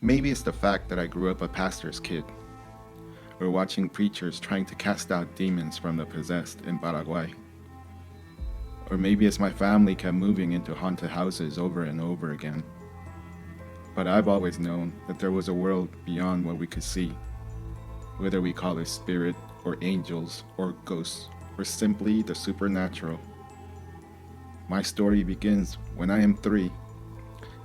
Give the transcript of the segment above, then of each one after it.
Maybe it's the fact that I grew up a pastor's kid, or watching preachers trying to cast out demons from the possessed in Paraguay. Or maybe it's my family kept moving into haunted houses over and over again. But I've always known that there was a world beyond what we could see, whether we call it spirit, or angels, or ghosts, or simply the supernatural. My story begins when I am 3,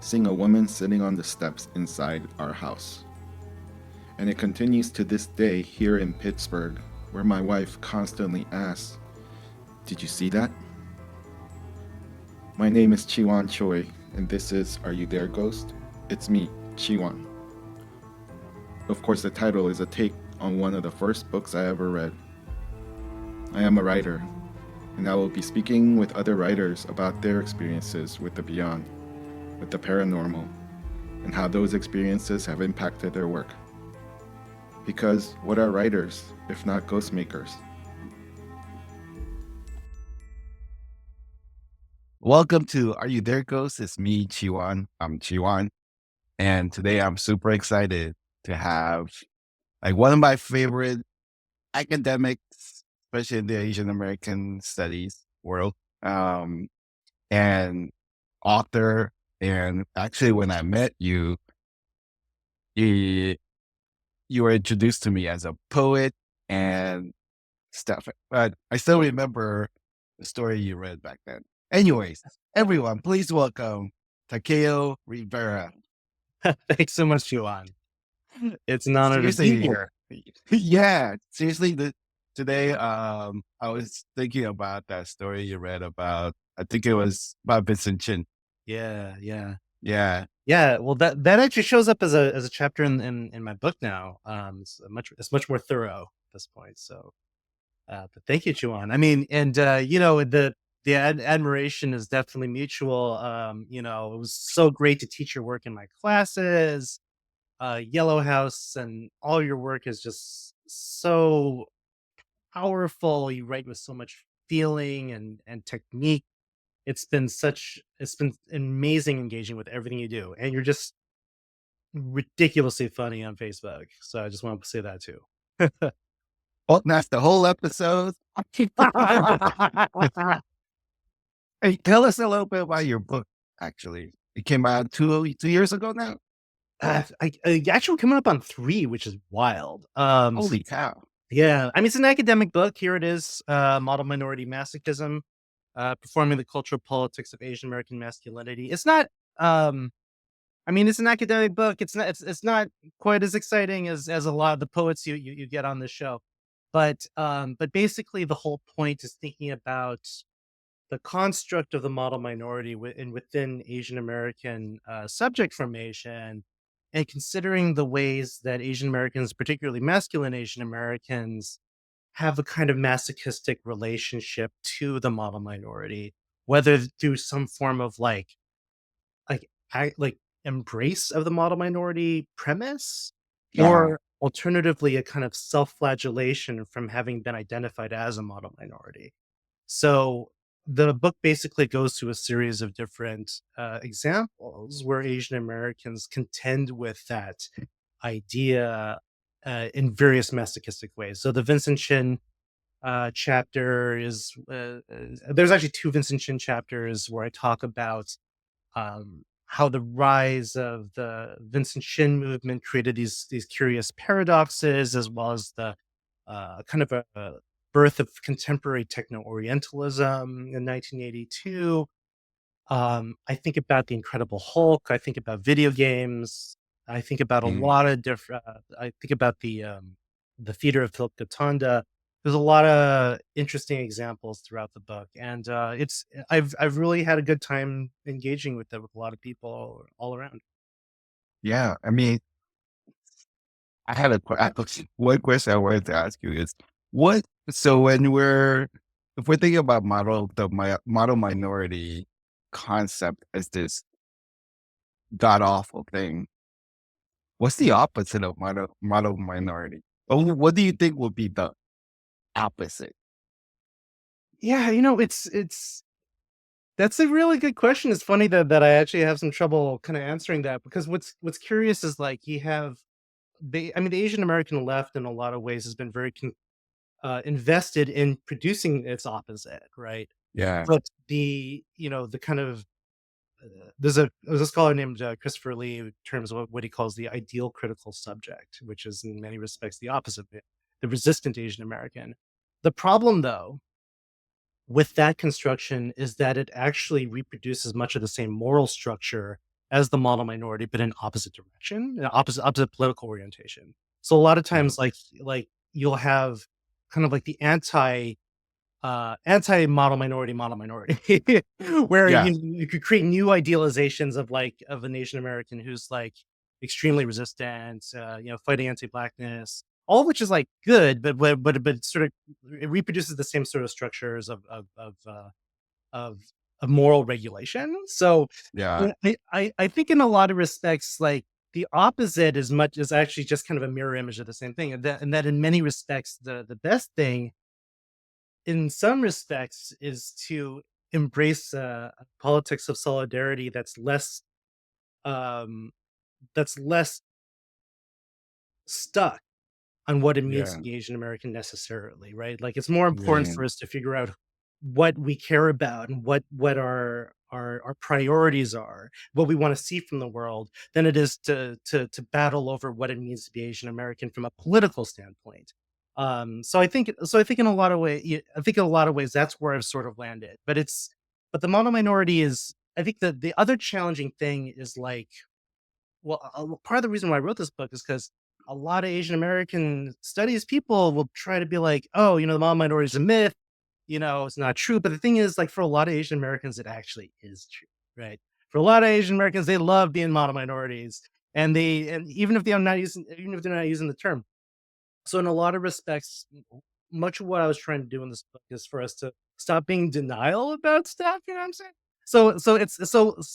seeing a woman sitting on the steps inside our house. And it continues to this day here in Pittsburgh, where my wife constantly asks, "Did you see that?" My name is Chiwan Choi, and this is Are You There, Ghost? It's me, Chiwan. Of course, the title is a take on one of the first books I ever read. I am a writer, and I will be speaking with other writers about their experiences with the beyond, with the paranormal, and how those experiences have impacted their work. Because what are writers if not ghost makers? Welcome to Are You There, Ghost? It's me, Chiwan. I'm Chiwan. And today I'm super excited to have one of my favorite academics, especially in the Asian American studies world, and author. And actually, when I met you, you, you were introduced to me as a poet and stuff. But I still remember the story you read back then. Anyways, everyone, please welcome Takeo Rivera. Thanks so much, Chiwan. It's an honor to Seriously, be here. yeah, seriously, today, I was thinking about that story you read about, I think it was about Vincent Chin. Yeah. Yeah. Well, that actually shows up as a chapter in my book now. It's much more thorough at this point. So, but thank you, Chiwan. I mean, and the admiration is definitely mutual. It was so great to teach your work in my classes. Yellow House and all your work is just so powerful. You write with so much feeling and technique. It's been amazing engaging with everything you do. And you're just ridiculously funny on Facebook. So I just want to say that too. Oh, that's the whole episode. Hey, tell us a little bit about your book, actually. It came out 2 years ago now. I actually coming up on 3, which is wild. Holy cow. Yeah, I mean, it's an academic book. Here it is, Model Minority Masochism, performing the cultural politics of Asian American masculinity. It's not, I mean, it's an academic book. It's not quite as exciting as a lot of the poets you get on this show, but basically the whole point is thinking about the construct of the model minority within Asian American subject formation, and considering the ways that Asian Americans, particularly masculine Asian Americans, have a kind of masochistic relationship to the model minority, whether through some form of like like embrace of the model minority premise, or alternatively a kind of self-flagellation from having been identified as a model minority. So the book basically goes through a series of different examples where Asian Americans contend with that idea in various masochistic ways. So the Vincent Chin chapter is there's actually 2 Vincent Chin chapters where I talk about how the rise of the Vincent Chin movement created these curious paradoxes, as well as the kind of a birth of contemporary techno-Orientalism in 1982. I think about the Incredible Hulk. I think about video games. I think about a lot of different. I think about the theater of Philip Gatanda. There's a lot of interesting examples throughout the book, and I've really had a good time engaging with it with a lot of people all around. Yeah. I mean, I had one question I wanted to ask you is what, so if we're thinking about model minority concept as this god awful thing, what's the opposite of model minority? Or what do you think would be the opposite? Yeah, it's That's a really good question. It's funny that I actually have some trouble kind of answering that, because what's curious is like the Asian American left in a lot of ways has been very invested in producing its opposite, right? Yeah. But the kind of there's a scholar named Christopher Lee who terms what he calls the ideal critical subject, which is in many respects the opposite of it, the resistant Asian American. The problem, though, with that construction is that it actually reproduces much of the same moral structure as the model minority, but in opposite direction, opposite political orientation. So a lot of Yeah. times, like you'll have kind of like the anti model minority, where Yeah. you could create new idealizations of an Asian American who's like extremely resistant, fighting anti-blackness, all of which is like good, but sort of it reproduces the same sort of structures of of moral regulation. So Yeah. I think in a lot of respects, like the opposite is actually just kind of a mirror image of the same thing, and that in many respects the best thing in some respects is to embrace a politics of solidarity um that's less stuck on what it means Yeah. to be Asian American necessarily, right? Like it's more important Yeah. for us to figure out what we care about and what our priorities are, what we want to see from the world, than it is to battle over what it means to be Asian American from a political standpoint. So I think in a lot of ways that's where I've sort of landed. But the mono minority is, I think that the other challenging thing is like, well, part of the reason why I wrote this book is because a lot of Asian American studies people will try to be like, oh, the model minority is a myth, it's not true. But the thing is, like, for a lot of Asian Americans, it actually is true, right? For a lot of Asian Americans, they love being model minorities, and even if they're not using the term. So in a lot of respects, much of what I was trying to do in this book is for us to stop being denial about stuff. You know what I'm saying? So Yeah. that's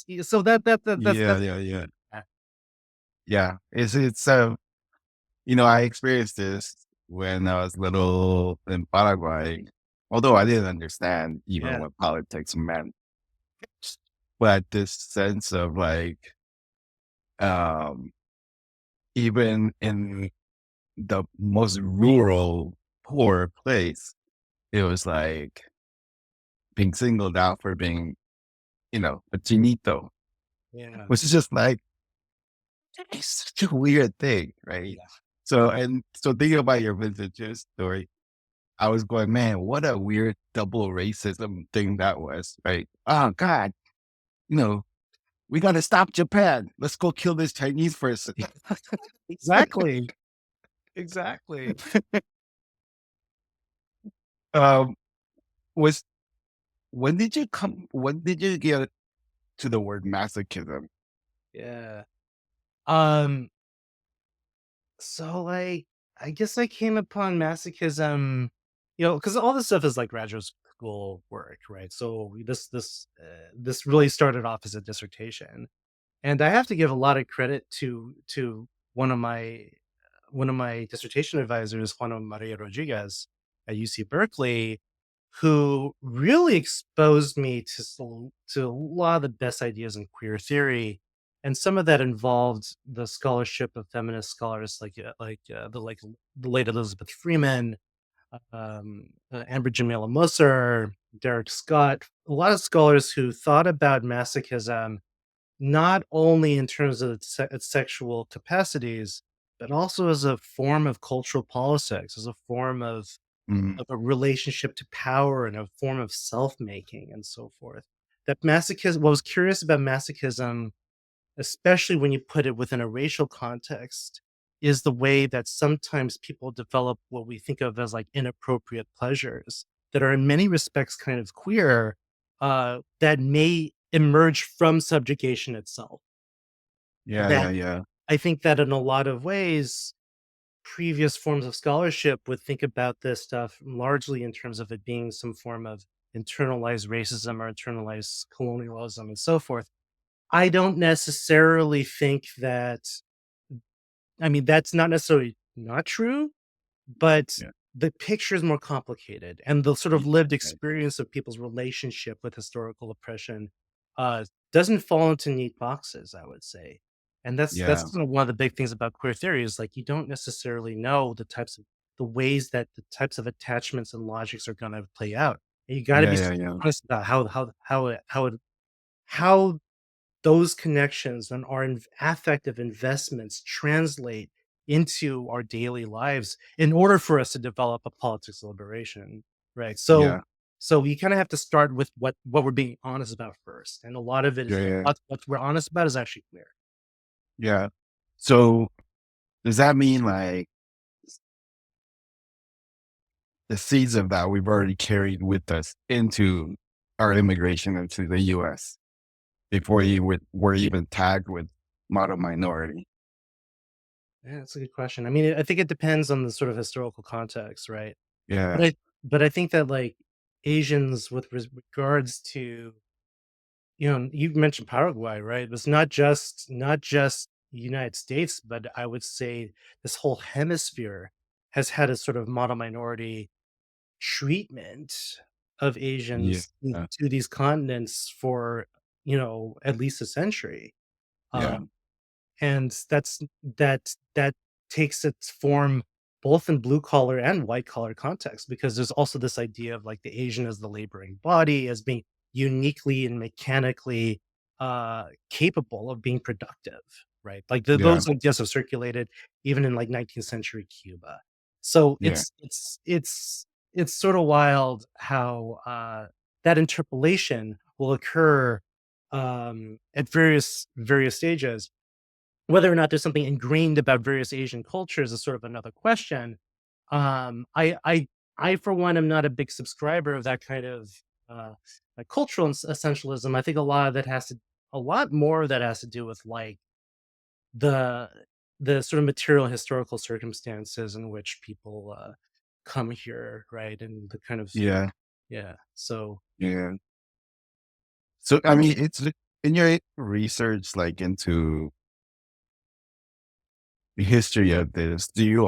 Yeah. Yeah. Yeah. I experienced this when I was little in Paraguay, although I didn't understand even yeah. what politics meant. But this sense of like, um, even in the most rural, poor place, it was like being singled out for being, a chinito, Yeah. which is just like, it's such a weird thing, right? Yeah. So thinking about your Vincent story, I was going, man, what a weird double racism thing that was, right? Oh God, you know, we got to stop Japan. Let's go kill this Chinese person. Exactly. Exactly. um, was when did you get to the word masochism? Yeah. Um, so like I guess I came upon masochism, because all this stuff is like graduate school work, right? So this really started off as a dissertation. And I have to give a lot of credit to one of my one of my dissertation advisors, Juan Maria Rodriguez at UC Berkeley, who really exposed me to a lot of the best ideas in queer theory, and some of that involved the scholarship of feminist scholars the late Elizabeth Freeman, Amber Jamila Musser, Derek Scott, a lot of scholars who thought about masochism not only in terms of its sexual capacities, but also as a form of cultural politics, as a form Mm, of a relationship to power and a form of self-making and so forth. That masochism What was curious about masochism, especially when you put it within a racial context, is the way that sometimes people develop what we think of as like inappropriate pleasures that are in many respects kind of queer, that may emerge from subjugation itself. yeah, yeah, That yeah, I think that in a lot of ways, previous forms of scholarship would think about this stuff largely in terms of it being some form of internalized racism or internalized colonialism and so forth. I don't necessarily think that, I mean, that's not necessarily not true, but yeah. the picture is more complicated, and the sort of lived experience of people's relationship with historical oppression doesn't fall into neat boxes, I would say. And that's Yeah. kind of one of the big things about queer theory is like you don't necessarily know the ways that the types of attachments and logics are going to play out. And you got to Yeah. be Yeah. Yeah. honest about how those connections and our affective investments translate into our daily lives in order for us to develop a politics of liberation, right? Yeah. So we kind of have to start with what we're being honest about first, and a lot of it Yeah. is Yeah. what we're honest about is actually clear. Yeah. So does that mean like the seeds of that we've already carried with us into our immigration into the US before were even tagged with model minority? Yeah, that's a good question. I mean, I think it depends on the sort of historical context, right? But Yeah. I think that like Asians with regards to, you mentioned Paraguay, right? It's not just the United States, but I would say this whole hemisphere has had a sort of model minority treatment of Yeah. Asians to these continents for, at least a century. Yeah. Um, and that takes its form both in blue collar and white collar context, because there's also this idea of like the Asian as the laboring body as being uniquely and mechanically capable of being productive, right? Like Yeah. those ideas have circulated even in like 19th century Cuba. So Yeah. it's sort of wild how that interpolation will occur at various stages. Whether or not there's something ingrained about various Asian cultures is sort of another question. I for one am not a big subscriber of that kind of uh, cultural essentialism. I think a lot more of that has to do with like the the sort of material historical circumstances in which people come here, right? And the kind of Yeah. yeah. So Yeah. So I mean, it's in your research, like into the history of this. Did you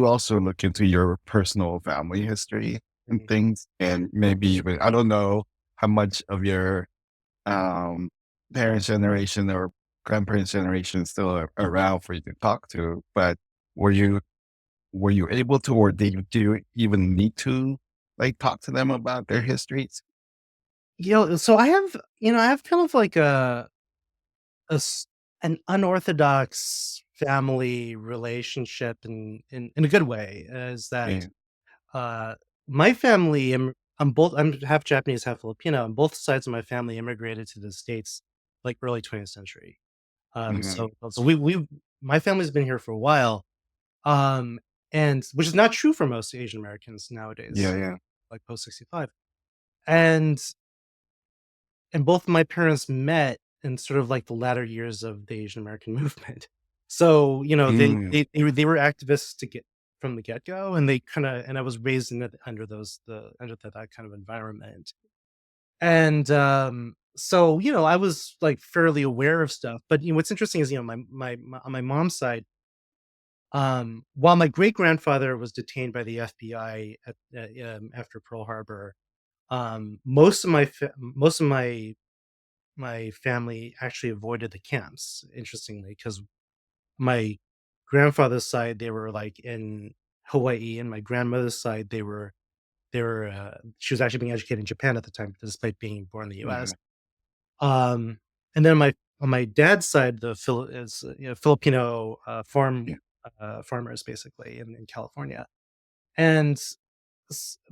also look into your personal family history and mm, things, and maybe even I don't know how much of your um parents' generation or grandparents' generation is still around for you to talk to, but were you were you able to, or do you even need to like talk to them about their histories? so I have kind of like a s an unorthodox family relationship in a good way, is that, Yeah. uh, my family, I'm half Japanese, half Filipino, and both sides of my family immigrated to the States, like, early 20th century. Mhm. So my family's been here for a while, um, and which is not true for most Asian Americans Yeah. nowadays, Yeah. like, post 65. And both my parents met in sort of like the latter years of the Asian American movement. So, Mm, they were activists to get from the get-go, and they kinda and I was raised under that kind of environment. And, so, I was, like, fairly aware of stuff, but, what's interesting is, on my mom's side, while my great-grandfather was detained by the FBI after Pearl Harbor, most of my family actually avoided the camps, interestingly, because my grandfather's side, they were, like, in Hawaii, and my grandmother's side, she was actually being educated in Japan at the time, despite being born in the US. yeah. Um, and then on my dad's side, the Filipino, Yeah. farmers, basically, in California. And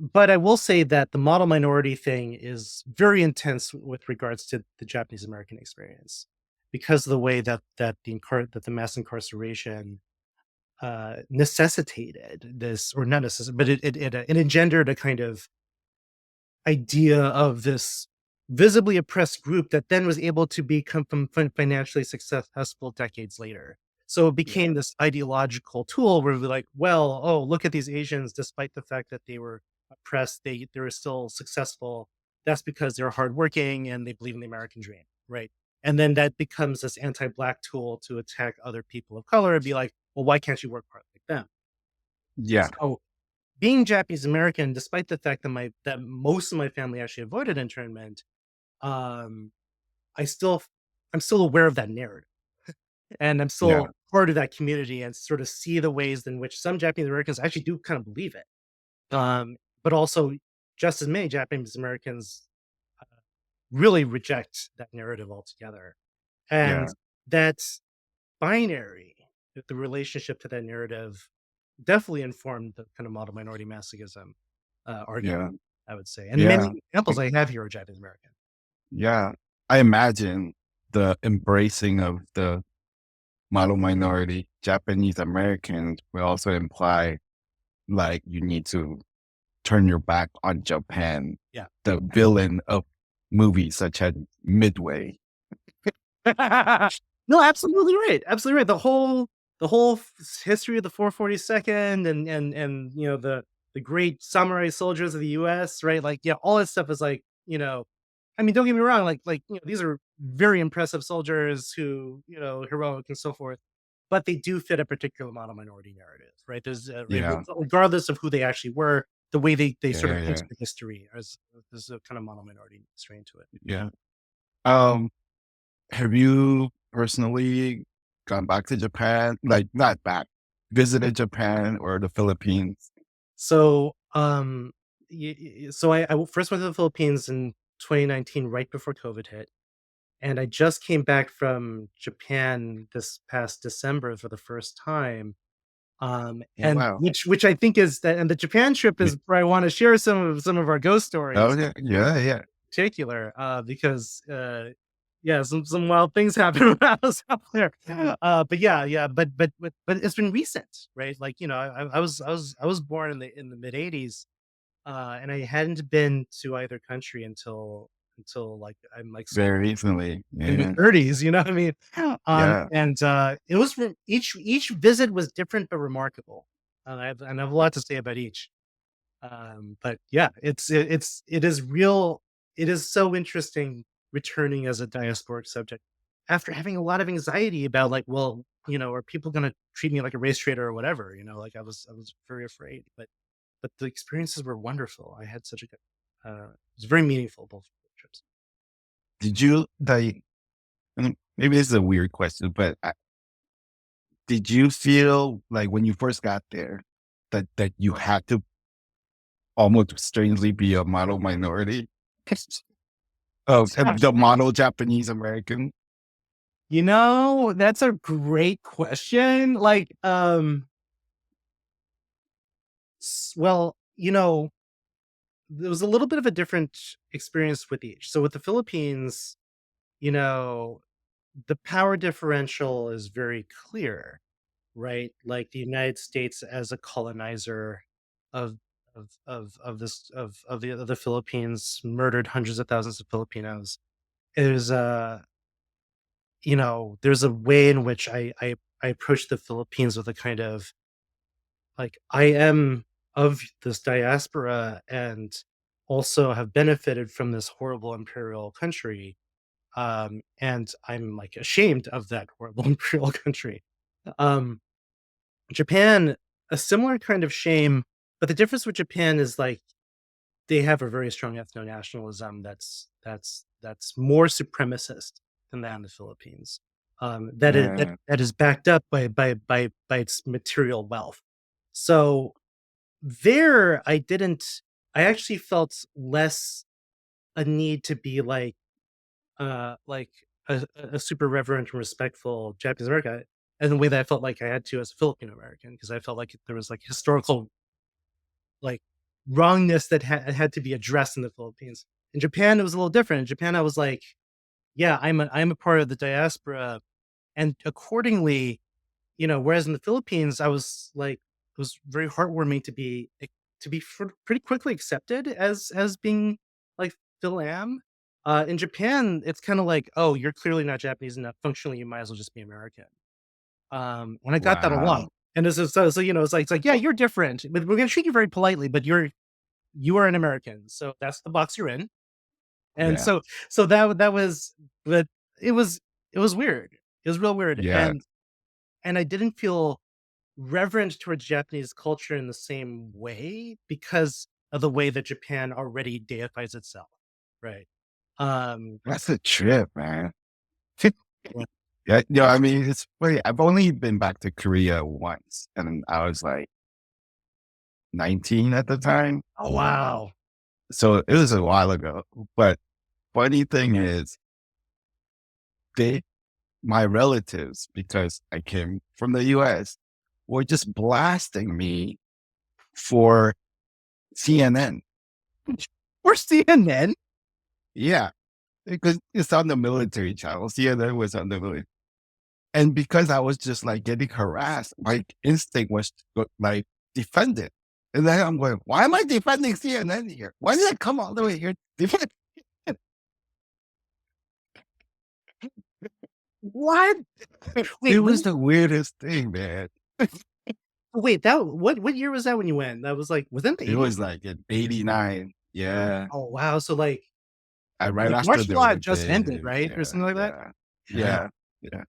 but I will say that the model minority thing is very intense with regards to the Japanese American experience, because of the way that the mass incarceration necessitated this, or not necessarily, but it engendered a kind of idea of this visibly oppressed group that then was able to become financially successful decades later. So it Yeah. became this ideological tool where we're like, well, oh, look at these Asians, despite the fact that they were oppressed, they were still successful. That's because they're hardworking and they believe in the American dream, right? And then that becomes this anti-black tool to attack other people of color and be like, well, why can't you work hard like them? Yeah. being Japanese American, despite the fact that most of my family actually avoided internment, um, I still I'm still aware of that narrative, and I'm Yeah. still part of that community, and sort of see the ways in which some Japanese Americans actually do kind of believe it. But also, just as many Japanese Americans really reject that narrative altogether, and Yeah. that binary, the relationship to that narrative, definitely informed the kind of model minority masochism Yeah. argument, I would say. And the Yeah. many examples I have here are Japanese American. Yeah. I imagine the embracing of the model minority Japanese Americans will also imply like you need to turn your back on Japan, Yeah. the villain of movies such as Midway. No, absolutely right. Absolutely right. The whole history of the 442nd, and the great samurai soldiers of the US, right? Like, yeah, all that stuff is like, I mean, don't get me wrong, these are very impressive soldiers who, heroic and so forth, but they do fit a particular model minority narrative, right? There's right, Yeah. regardless of who they actually were, the way they Yeah. sort of Yeah. enter history, as there's a kind of model minority strain to it. Yeah. Um, have you personally gone back to Japan? Like not back, visited Japan or the Philippines? So, I first went to the Philippines in 2019, right before COVID hit, and I just came back from Japan this past December for the first time. Oh, And wow. which I think is that, and the Japan trip Yeah. is where I want to share some of our ghost Oh stories yeah. Yeah. Yeah. in particular, because yeah, some wild things happened when I was out there. But yeah, but it's been recent, right? Like, I was born in the mid '80s, and I hadn't been to either country until like I'm like Very recently. in my Yeah. 30s. You know what I mean? Yeah. And it was each visit was different but remarkable. And I have a lot to say about each. But yeah, it is real. It is so interesting returning as a diasporic subject after having a lot of anxiety about, like, well, are people going to treat me like a race traitor or whatever? Like I was very afraid, but the experiences were wonderful. I had such a good, it was very meaningful, both trips. Did you like? Maybe this is a weird question, but did you feel like when you first got there that you had to almost strangely be a model minority? Oh, the model Japanese American. That's a great question. Like, well, there was a little bit of a different experience with each. So with the Philippines, you know, the power differential is very clear, right? Like, the United States as a colonizer of of the Philippines, murdered hundreds of thousands of Filipinos. There's there's a way in which I approach the Philippines with a kind of, like, I am of this diaspora, and also have benefited from this horrible imperial country. And I'm, like, ashamed of that horrible imperial country. Um, Japan, a similar kind of shame, but the difference with Japan is, like, they have a very strong ethno-nationalism that's more supremacist than that in the Philippines. Yeah. That is backed up by its material wealth. So there, I actually felt less a need to be like a super reverent and respectful Japanese American, in the way that I felt like I had to as a Filipino American, because I felt like there was, like, historical, like, wrongness that had to be addressed in the Philippines. In Japan, it was a little different. In Japan, I was like, yeah, I'm a part of the diaspora, and accordingly, whereas in the Philippines, I was like, it was very heartwarming to be pretty quickly accepted as being, like, Phil am. In Japan, it's kind of like, oh, you're clearly not Japanese enough. Functionally, you might as well just be American. And I got that a lot. Wow. And this is so, it's like, yeah, you're different, but we're gonna treat you very politely, but you are an American, so that's the box you're in. And Yeah. so that was, but it was it was weird. It was real weird, Yeah. and I didn't feel reverent towards Japanese culture in the same way because of the way that Japan already deifies itself, right? Um, That's a trip, man. yeah. Yeah, I mean, it's funny. I've only been back to Korea once, and I was like 19 at the time. Oh wow. So it was a while ago. But funny thing is, they, my relatives, because I came from the US, were just blasting me for CNN. Or CNN. Yeah, because it's on the military channel. CNN was on the military. And because I was just like getting harassed, my instinct was to go, like defend it. And then I'm going, why am I defending CNN here? Why did I come all the way here to defend it? What? Wait, It was the weirdest thing, man. wait, that what year was that when you went? That was like within the It 80s? was like in '89. Yeah. Oh wow. So like Right after martial the law had just ended, Olympics. right? Or something like that? Yeah. Yeah.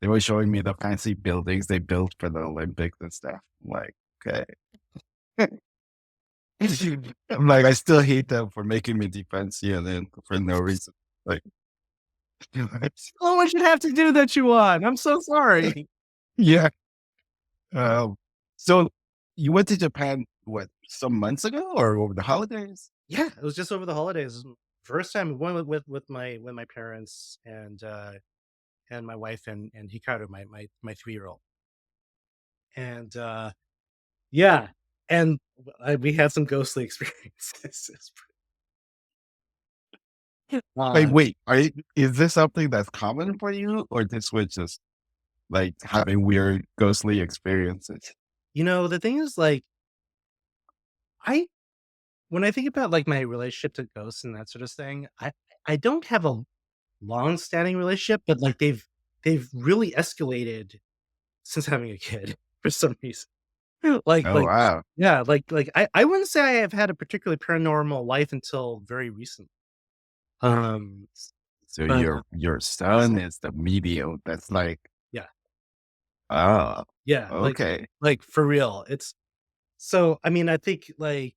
They were showing me the fancy buildings they built for the Olympics and stuff. I'm like, okay. I'm like, I still hate them for making me defend CNN for no reason. Like, No one should have to do that, Chiwan. I'm so sorry. yeah. So you went to Japan, what, some months ago or over the holidays? Yeah, it was just over the holidays. First time we went with my parents and my wife and Hikaru, my 3-year-old. And yeah, and we had some ghostly experiences. Wait, is this something that's common for you, or this was just like having weird ghostly experiences? The thing is, like, I when I think about like my relationship to ghosts and that sort of thing, I don't have a long-standing relationship, but like they've really escalated since having a kid for some reason. Oh, Like wow. yeah, I wouldn't say I have had a particularly paranormal life until very recent. Um, So but your son is the medium that's like, yeah, oh, yeah, okay. like for real. It's so I mean, I think like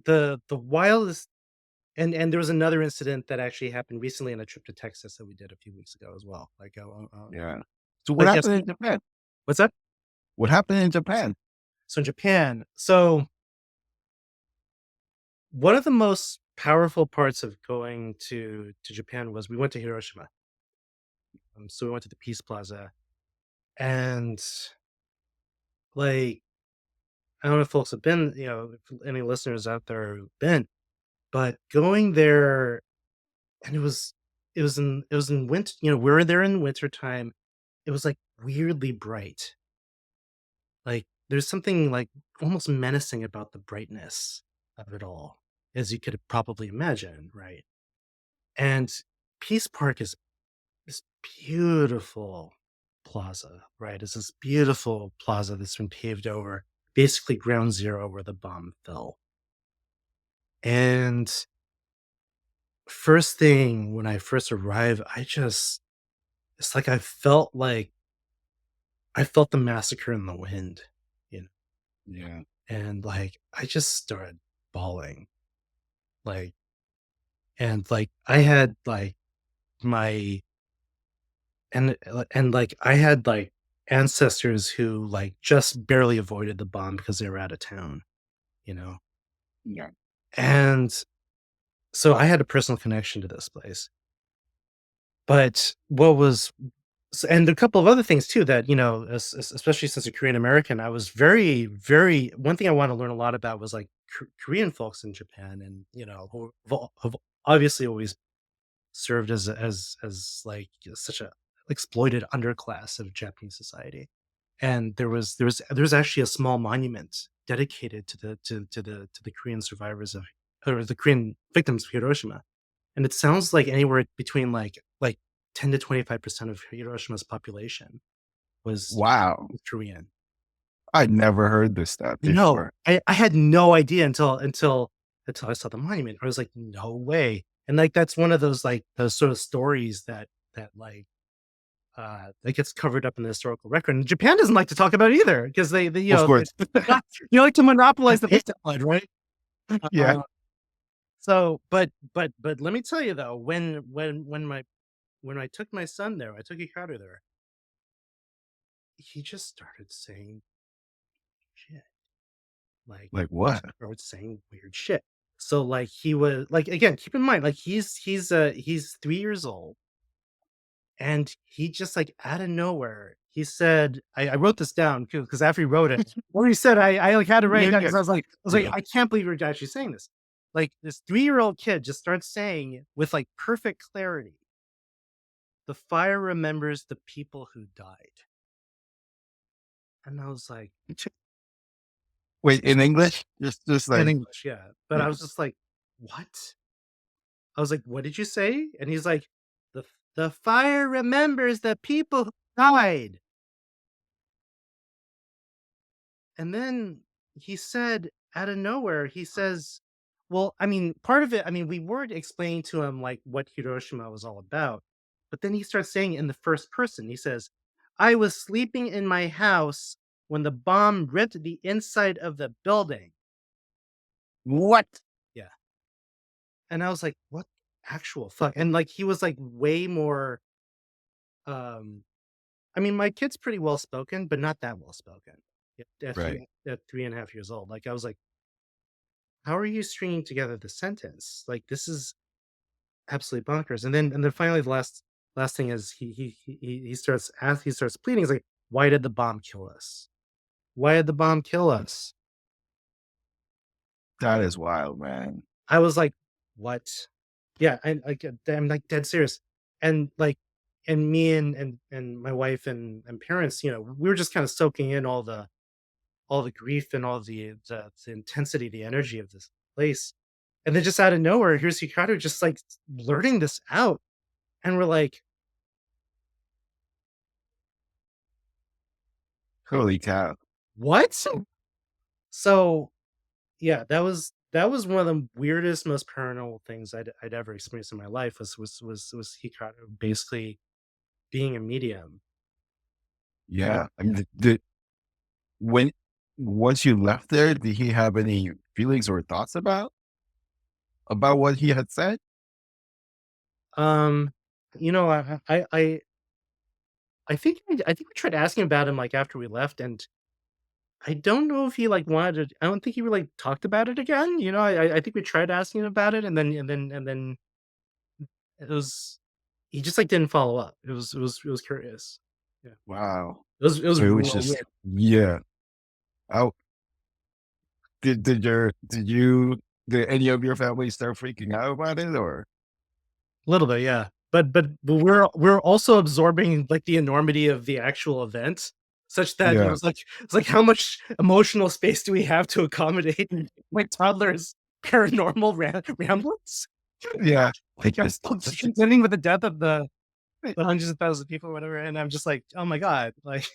the wildest and there was another incident that actually happened recently on a trip to Texas that we did a few weeks ago as well. Yeah. So what Like yes, happened in Japan? what's that? What happened in Japan? So in Japan, so one of the most powerful parts of going to Japan was we went to Hiroshima. So we went to the Peace Plaza, and like I don't know if folks have been, if any listeners out there have been, but going there and it was in winter. We were there in winter time. It was like weirdly bright. Like there's something like almost menacing about the brightness of it all, as you could probably imagine, right? And Peace Park is this beautiful plaza, right? It's this beautiful plaza that's been paved over, basically ground zero where the bomb fell. And first thing when I first arrived, it's like I felt the massacre in the wind, you know, Yeah. and like I just started bawling, like, and like I had like my and like I had like ancestors who like just barely avoided the bomb because they were out of town, you know? Yeah. And so I had a personal connection to this place. But what was and a couple of other things too that, especially since a Korean American, I was very, very one thing I want to learn a lot about was like Korean folks in Japan and, who have obviously always served as like such a exploited underclass of Japanese society. And there was actually a small monument dedicated to the Korean survivors of or the Korean victims of Hiroshima. And it sounds like anywhere between like 10 to 25% of Hiroshima's population was Wow. Korean. I'd never heard this stuff No, before. I had no idea until I saw the monument. I was like, no way. And like that's one of those like those sort of stories that like that gets covered up in the historical record. And Japan doesn't like to talk about it either because they Of course. you like to monopolize the victimhood, right? Yeah. So, but let me tell you though, when I took my son there, I took Hikaru there, he just started saying shit. Like what? Started saying weird shit. So like he was like, again, keep in mind, like he's 3 years old, and he just like out of nowhere, he said, I wrote this down because after he wrote it, or he said I like had to write it down because I was like, I can't believe you're actually saying this. Like this 3-year-old kid just starts saying with like perfect clarity, the fire remembers the people who died. And I was like, Wait, in English? Just in like English, yeah. But I yeah. was just like, what? I was like, what did you say? And he's like, the fire remembers the people who died. And then he said, out of nowhere, he says, well, I mean, part of it, I mean, we weren't explaining to him like what Hiroshima was all about. But then he starts saying it in the first person. He says, I was sleeping in my house when the bomb ripped the inside of the building. What? Yeah. And I was like, what actual fuck? And like he was like way more I mean, my kid's pretty well spoken, but not that well spoken. Right. At 3.5 years old. Like I was like, how are you stringing together the sentence? Like this is absolutely bonkers. And then finally the last thing is he starts pleading. He's like, why did the bomb kill us? Why did the bomb kill us? That is wild, man. I was like, what? Yeah, I'm like dead serious. And like, and me and my wife and parents, we were just kind of soaking in all the grief and all the intensity, the energy of this place. And then just out of nowhere, here's Hikaru just like blurting this out. And we're like, Holy cow. what? So yeah, that was one of the weirdest, most paranormal things I'd ever experienced in my life was Hikaru basically being a medium. Yeah. I mean, when once you left there, did he have any feelings or thoughts about what he had said? Um, I think we tried asking about him like after we left, and I don't know if he like wanted to. I don't think he really talked about it again. I think we tried asking about it, and then it was he just like didn't follow up. It was curious. Yeah, Wow. it was So it was real just weird. yeah. Oh, did any of your family start freaking out about it or? A little bit, yeah. But we're also absorbing like the enormity of the actual event, such that Yeah. it's like how much emotional space do we have to accommodate my toddler's paranormal ramblings? Yeah. Like I'm still contending with the death of the hundreds of thousands of people or whatever, and I'm just like, oh my god, like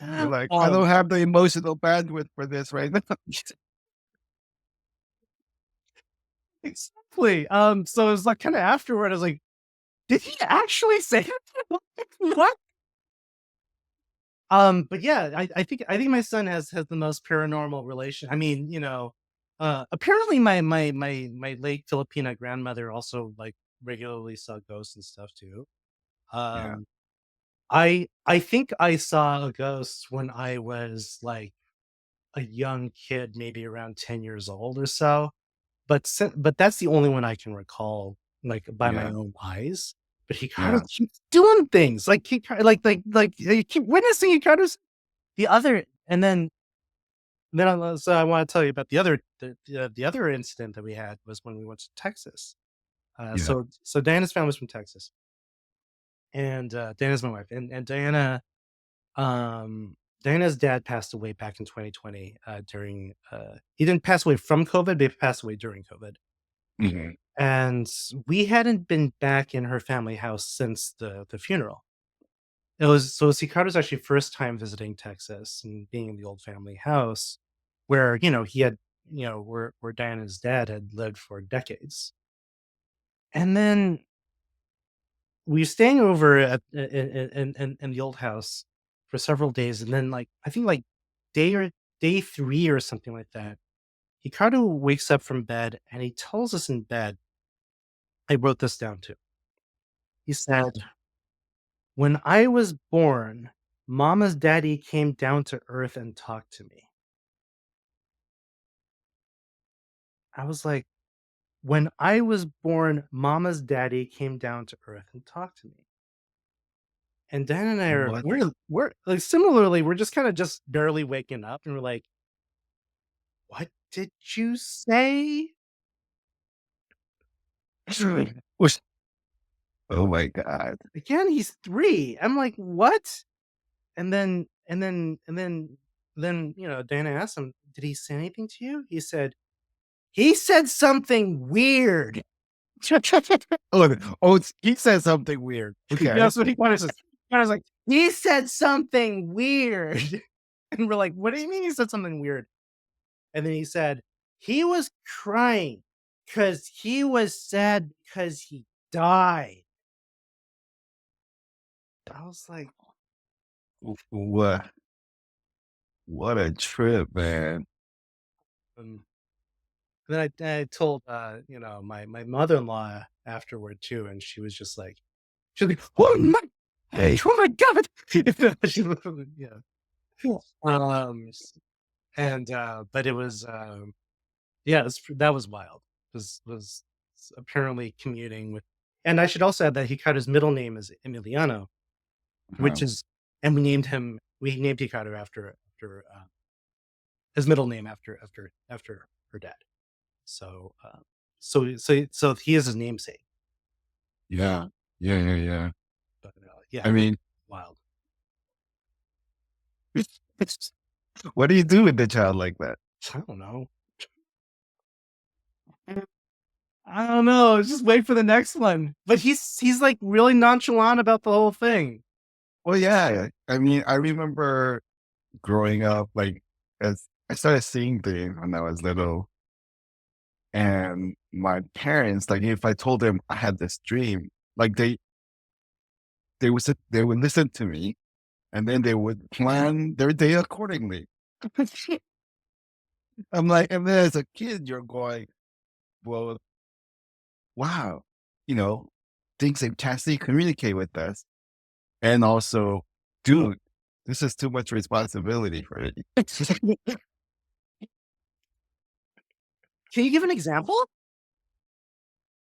You're like, I don't have the emotional bandwidth for this right now. exactly. So it was like kind of afterward, I was like, did he actually say it? What? But yeah, I think my son has the most paranormal relation. I mean, apparently my late Filipina grandmother also like regularly saw ghosts and stuff too. Yeah. Um, I think I saw a ghost when I was like a young kid, maybe around 10 years old or so. But that's the only one I can recall, like by my Yeah. own eyes. But he kind of Yeah. keeps doing things like you keep witnessing. He kind of the other, and then so I want to tell you about the other incident that we had was when we went to Texas. Yeah. So Diana's family's from Texas, and Diana's my wife, and Diana's dad passed away back in 2020 during he didn't pass away from COVID, but he passed away during COVID. Mhm. And we hadn't been back in her family house since the funeral. It was Hikaru's actually first time visiting Texas and being in the old family house where, he had, where Diana's dad had lived for decades. And then we were staying over at in the old house for several days, and then I think day 3 or something like that, he kind of wakes up from bed and he tells us in bed. I wrote this down too. He said, "When I was born, Mama's daddy came down to earth and talked to me." I was like, "When I was born, Mama's daddy came down to earth and talked to me." And Dan and I are What? we're like similarly, we're just kind of just barely waking up and we're like, "What did you say?" Was- Oh my God. Again, he's 3. I'm like, "What?" And then, Dana asked him, "Did he say anything to you?" He said something weird. He said something weird. Okay. That's what he kind of says. Kind of like, "He said something weird." And we're like, "What do you mean he said something weird?" And then he said, "He was crying because he was sad because he died." I was like, What? What a trip, man. um, then I told my mother-in-law afterward too, and she was just like, "Oh my, Hey. oh my god!" She was- yeah. Um, and but it was yeah, that was wild. Was apparently commuting with, and I should also add that his middle name is Emiliano, which Uh-huh. is, and we named Hikaru after his middle name after her dad. So so he is his namesake. Yeah. Yeah. But yeah, I it was mean, wild. what do you do with a child like that? I don't know. I don't know. Just wait for the next one. But he's like really nonchalant about the whole thing. Well, yeah. I mean, I remember growing up, like, as I started seeing things when I was little, and my parents, like, if I told them I had this dream, like, they would listen to me, and then they would plan their day accordingly. I'm like, and then as a kid, you're going, well, wow, you know, things they constantly communicate with us. And also, dude, this is too much responsibility for me. Can you give an example?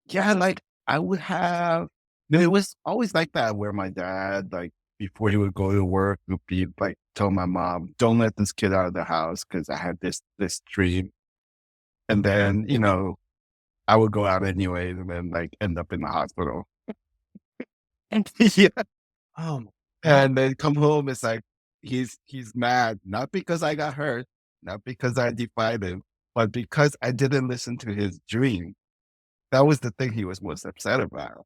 Yeah, like I would have, no, it was always like that where my dad, like before he would go to work, would be like, tell my mom, don't let this kid out of the house because I had this dream. And then, I would go out anyways and then like end up in the hospital. And yeah. Oh, And then come home, it's like he's mad, not because I got hurt, not because I defied him, but because I didn't listen to his dream. That was the thing he was most upset about.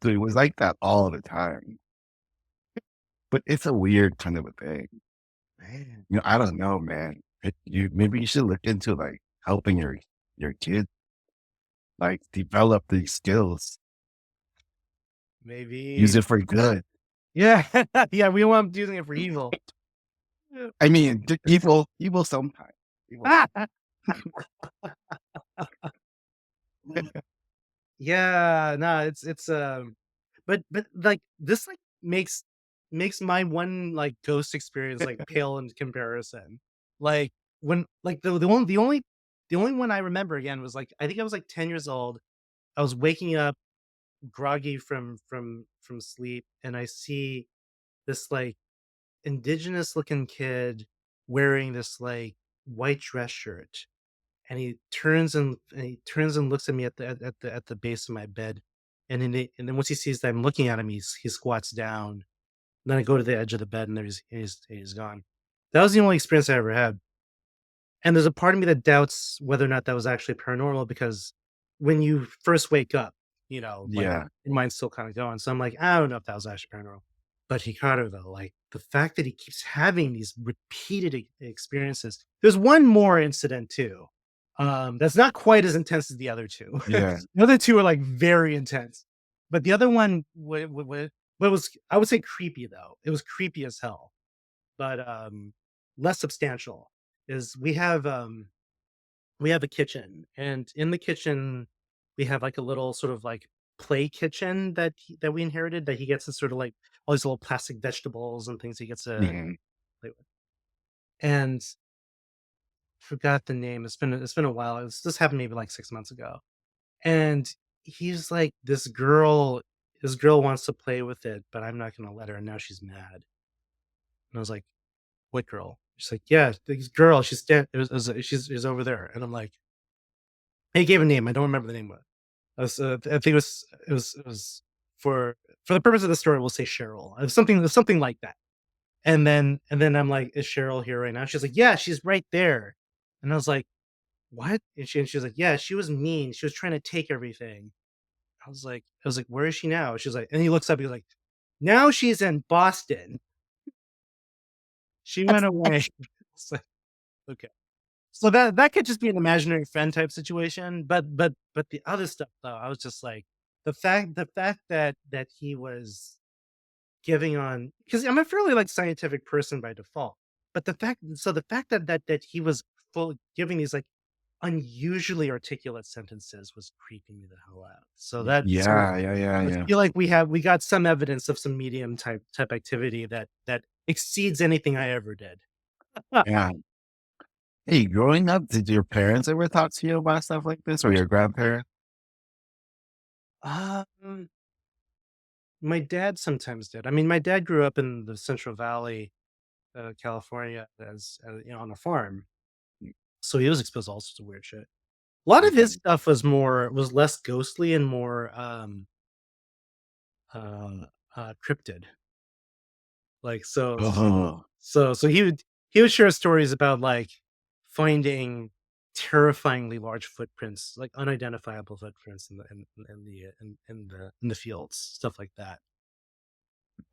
So it was like that all the time. But it's a weird kind of a thing. man. I don't know, man. Maybe you should look into like helping your kid like develop these skills. Maybe. Use it for good. Yeah. Yeah, we want using it for evil. I mean, evil sometimes. Evil. Yeah, no, it's but like this makes my one like ghost experience like pale in comparison. Like when like the only one I remember again was like I think I was like 10 years old. I was waking up groggy from sleep, and I see this like indigenous looking kid wearing this like white dress shirt, and he turns and looks at me at the base of my bed, and then once he sees that I'm looking at him, he squats down. And then I go to the edge of the bed, and he's gone. That was the only experience I ever had. And there's a part of me that doubts whether or not that was actually paranormal, because when you first wake up, like Yeah. your mind's still kind of going. So I'm like, I don't know if that was actually paranormal. But Hikaru, though, like the fact that he keeps having these repeated experiences. There's one more incident too. That's not quite as intense as the other two. Yeah. The other two are like very intense. but the other one, what was, I would say creepy though. It was creepy as hell, but less substantial. Is we have a kitchen, and in the kitchen we have like a little sort of like play kitchen that we inherited, that he gets to sort of like all these little plastic vegetables and things he gets to Mhm. play with. And forgot the name. It's been a while. This happened maybe like 6 months ago. And he's like, this girl wants to play with it, but I'm not gonna let her, and now she's mad. And I was like, what girl? She's like, yeah, this girl, she's over there. And I'm like, he gave a name. I don't remember the name of it. I think it was for the purpose of the story, we'll say Cheryl. It was something like that. And then I'm like, is Cheryl here right now? She's like, yeah, she's right there. And I was like, what? And she was like, yeah, she was mean. She was trying to take everything. I was like, where is she now? She's like, and he looks up, he's like, now she's in Boston. She went away. It's like, okay. So that could just be an imaginary friend type situation. But the other stuff though, I was just like, the fact that he was giving on, because I'm a fairly like scientific person by default. But the fact that he was full giving these like unusually articulate sentences was creeping me the hell out. So Yeah, yeah, yeah, I yeah. feel like we got some evidence of some medium type activity that exceeds anything I ever did. Yeah. Hey, growing up, did your parents ever talk to you about stuff like this, or your grandparents? Um, my dad sometimes did. I mean, my dad grew up in the Central Valley, California, as on a farm, so he was exposed to all sorts of weird shit. A lot of his Okay. stuff was less ghostly and more uh, cryptid. Like Oh, so he would share stories about like finding terrifyingly large footprints, like unidentifiable footprints in the fields, stuff like that.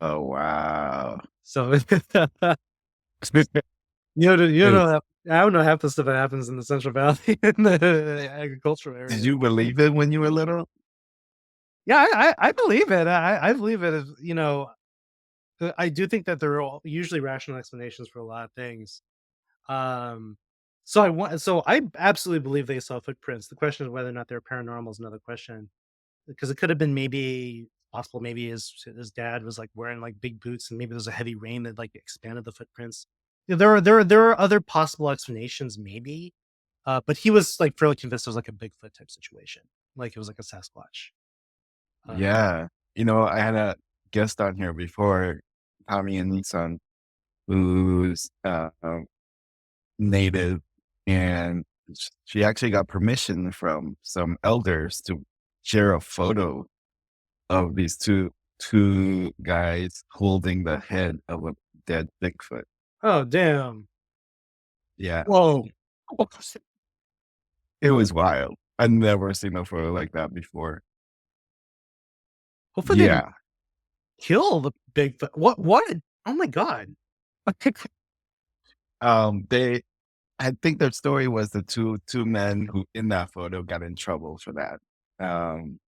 oh wow. So you Hey, know I don't know half the stuff that happens in the Central Valley in the agricultural did area. you believe it when you were little? Yeah, I believe it. I believe it. I do think that there are usually rational explanations for a lot of things. Um, so I absolutely believe they saw footprints. The question is whether or not they're paranormal is another question, because it could have been maybe possible. Maybe his dad was like wearing like big boots, and maybe there was a heavy rain that like expanded the footprints. Yeah, there are other possible explanations, maybe, but he was like fairly convinced it was like a Bigfoot type situation, like it was like a Sasquatch. Um, Yeah. I had a guest on here before, Tommy and Nissan, who's native, and she actually got permission from some elders to share a photo of these two guys holding the head of a dead Bigfoot. oh damn! Yeah, Whoa! it was wild. I'd never seen a photo like that before. Hopefully they didn't Yeah. kill the Bigfoot. What? What? Oh my god! They I think their story was the two men who in that photo got in trouble for that. Um,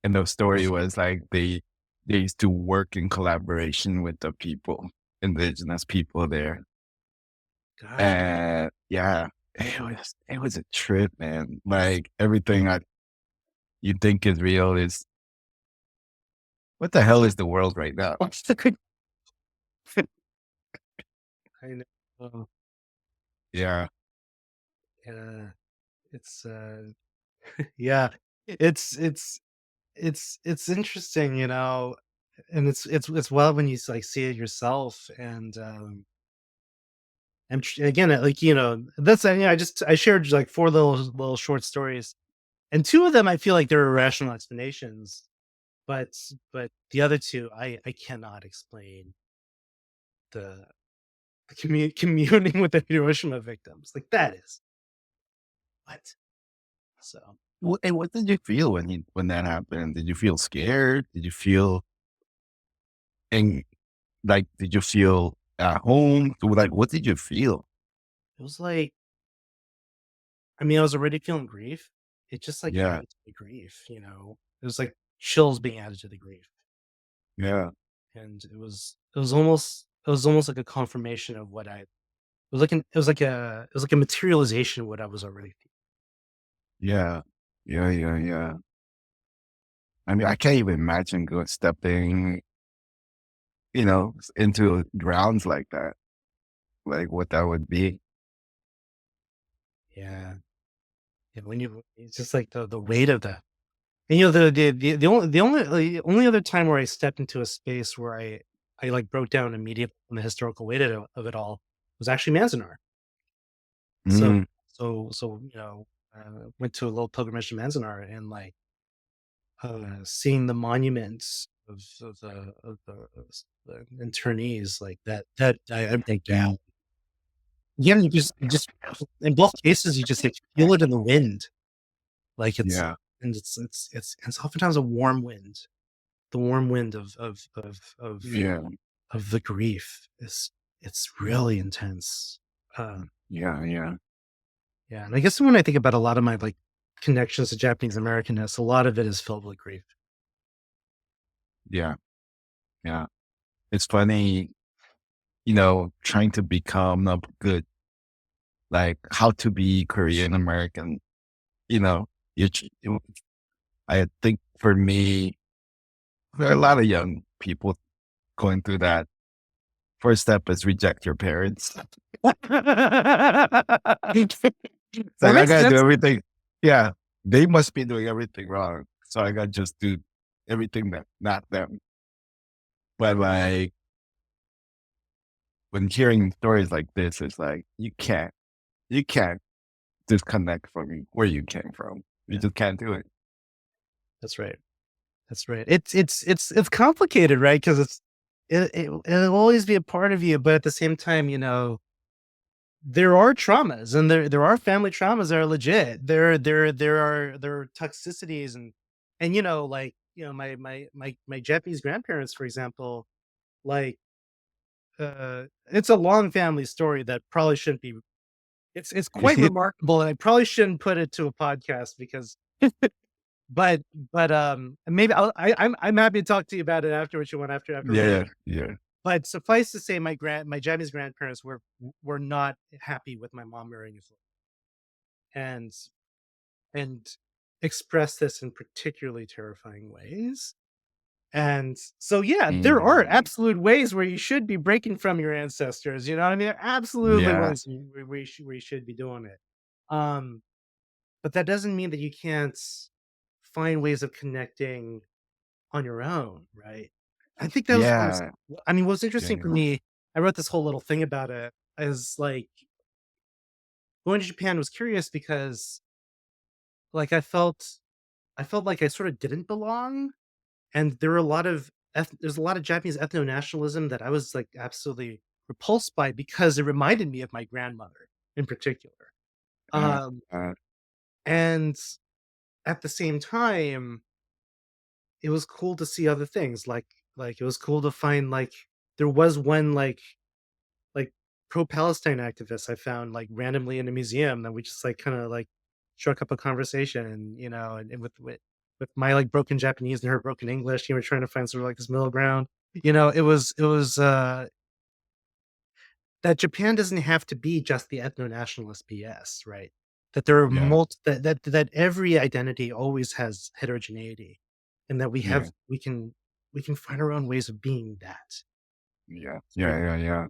and the story was like they used to work in collaboration with the people, indigenous people there. Gosh. And yeah, it was a trip, man. Like everything you think is real is what the hell is the world right now? I know. Oh, Yeah. yeah. It's yeah. It's interesting, and it's wild when you like see it yourself, and again, like that's I shared like four little short stories, and two of them I feel like they're irrational explanations, but the other two I cannot explain the communing with the Hiroshima victims, like that is what. So What did you feel when that happened? Did you feel scared? Did you feel and like did you feel at home? Like what did you feel? it was like, I mean, I was already feeling grief. It just like Yeah. added to the grief. It was like chills being added to the grief. Yeah. And it was almost like a confirmation of what I it was like a materialization of what I was already feeling. Yeah. Yeah. Yeah. Yeah. I mean, I can't even imagine stepping, into grounds like that, like what that would be. Yeah. Yeah, when you it's just like the weight of the and the only other time where I stepped into a space where I like broke down immediately from the historical weight of it all was actually Manzanar. So Mm, went to a little pilgrimage to Manzanar and like seeing the monuments of the internees like I break down. Yeah, you just in both cases you just like, feel it in the wind. Like yeah. it's oftentimes a warm wind. The warm wind Yeah. of the grief is it's really intense. Uh, Yeah. Yeah. yeah, and I guess when I think about a lot of my like connections to Japanese Americanness, a lot of it is filled with grief. Yeah. Yeah. It's funny, trying to become a good, like how to be Korean American, you know, you, ch- you- I think for me, there are a lot of young people going through that. First step is reject your parents. It's That like, I makes gotta do sense. everything. Yeah. They must be doing everything wrong. So I gotta just do everything that, not them. But like, when hearing stories like this, it's like, you can't disconnect from where you came from. You Yeah, just can't do it. that's right. That's right. It's complicated, right? Because it'll always be a part of you, but at the same time, there are traumas and there are family traumas that are legit. There are toxicities and like my Japanese grandparents, for example, like it's a long family story that probably shouldn't be. It's quite remarkable, and I probably shouldn't put it to a podcast because but maybe I'm happy to talk to you about it afterwards. You want after we're Yeah, done. yeah, But suffice to say, my Japanese grandparents were not happy with my mom marrying a foreigner, and and expressed this in particularly terrifying ways. And so, yeah, there are mm, absolute ways where you should be breaking from your ancestors. You know what I mean? There are absolutely yeah, ways where you should be doing it. Um, but that doesn't mean that you can't find ways of connecting on your own, right? I think that was what was yeah, I mean, what's yeah, interesting for yeah, me, I wrote this whole little thing about it, is like going to Japan was curious because like I felt like I sort of didn't belong. And there were a lot of there's a lot of Japanese ethno nationalism that I was like absolutely repulsed by because it reminded me of my grandmother in particular. uh, Um, uh, and at the same time, it was cool to see other things. Like it was cool to find like there was one like pro-Palestine activist I found like randomly in a museum that we just like kind of like struck up a conversation and with my like broken Japanese and her broken English, we're trying to find sort of like this middle ground. It was that Japan doesn't have to be just the ethno-nationalist BS, right? That there are yeah, that every identity always has heterogeneity and that yeah, we can find our own ways of being that. yeah, It's yeah, pretty yeah, yeah.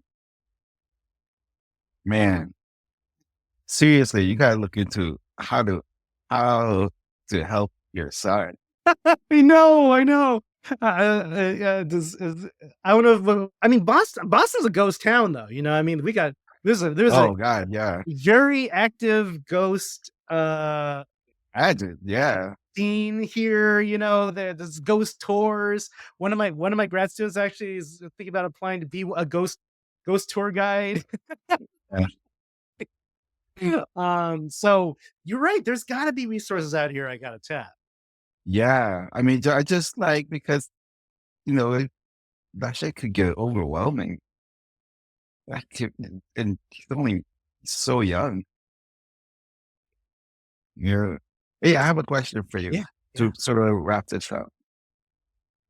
Man, seriously, you gotta look into how to help your son. I know. I don't know. I mean, Boston's a ghost town, though. I mean, there's a Oh God, yeah. very active ghost I did, yeah. scene here. There's ghost tours. One of my grad students actually is thinking about applying to be a ghost tour guide. Yeah. So you're right. There's got to be resources out here I got to tap. Yeah. I mean, I just like because you know it, that shit could get overwhelming. And he's only so young. Yeah. Hey, I have a question for you Yeah, to yeah. sort of wrap this up.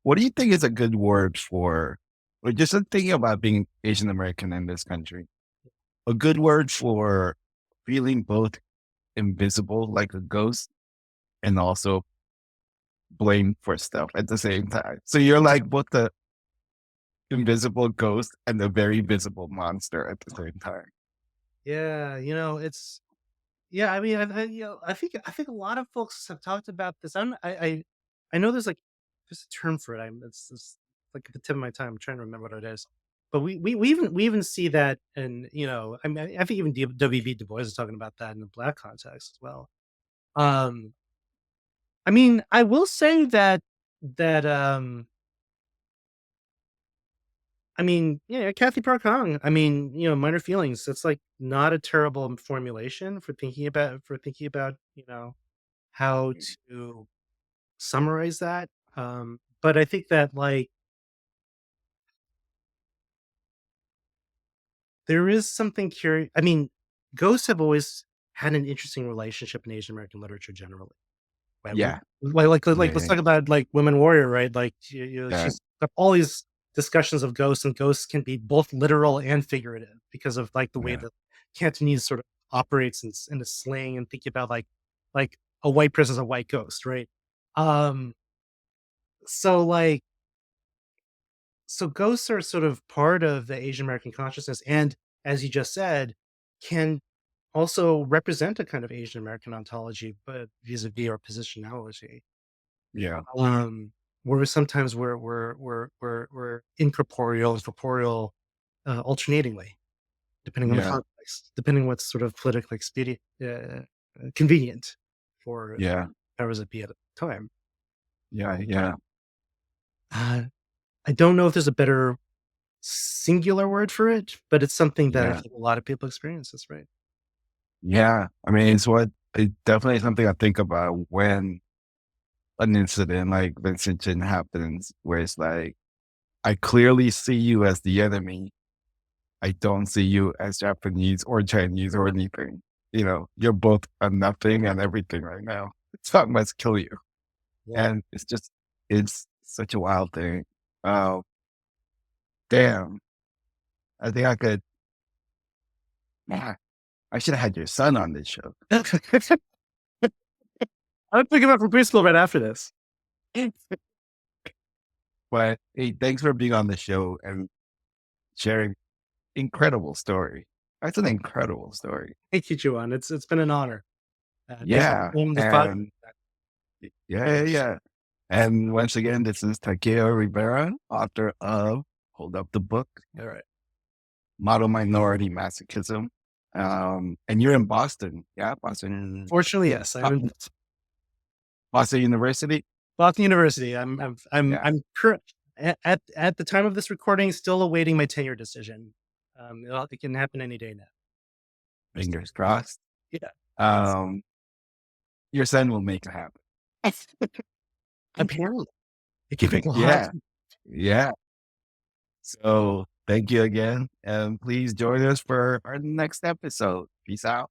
what do you think is a good word for, or just thinking about being Asian American in this country, a good word for feeling both invisible like a ghost and also blamed for stuff at the same time? So you're like both the invisible ghost and the very visible monster at the same time. Yeah, it's yeah. I mean, I think a lot of folks have talked about this. I know there's a term for it. It's like at the tip of my tongue. I'm trying to remember what it is. But we even see that, and I mean, I think even WB Du Bois is talking about that in the Black context as well. Um, I mean, I will say that I mean, yeah, Kathy Park Hong. I mean, minor feelings. It's like not a terrible formulation for thinking about how to summarize that. But I think that like there is something curious. I mean, ghosts have always had an interesting relationship in Asian American literature generally. Right? Yeah. Like Yeah. let's Yeah. talk about like Women Warrior, right? Like Yeah. she's got all these discussions of ghosts, and ghosts can be both literal and figurative because of like the way Yeah. that Cantonese sort of operates in a slang, and thinking about like a white person is a white ghost, right? Um, so like so ghosts are sort of part of the Asian American consciousness, and as you just said, can also represent a kind of Asian American ontology, but vis-a-vis our positionality. Yeah. Um, where sometimes we're incorporeal and corporeal, alternatingly, depending on the Yeah. context, depending what's sort of politically convenient for Yeah. powers that be at the time. Yeah. Yeah. Uh, I don't know if there's a better singular word for it, but it's something that I Yeah. think a lot of people experience. That's right. Yeah. I mean, it's definitely something I think about when an incident like Vincent happens, where it's like, I clearly see you as the enemy. I don't see you as Japanese or Chinese or anything. You're both a nothing and everything right now. So I must kill you. Yeah. And it's such a wild thing. Oh, damn. I think yeah, I should have had your son on this show. I'm picking up from preschool right after this. But hey, thanks for being on the show and sharing incredible story. That's an incredible story. Thank you, Chiwan. It's been an honor. Thank you Yeah. for doing this podcast. And yeah. And once again, this is Takeo Rivera, author of, hold up the book, All right. Model Minority Masochism. And you're in Boston. Yeah, Boston. Fortunately, yes. I'm in Boston University. Boston University. I'm Yeah. current at the time of this recording, still awaiting my tenure decision. It can happen any day now. Fingers crossed. Yeah. Your son will make it happen. Apparently, it can make a lot. Yeah. Yeah. So thank you again. And please join us for our next episode. Peace out.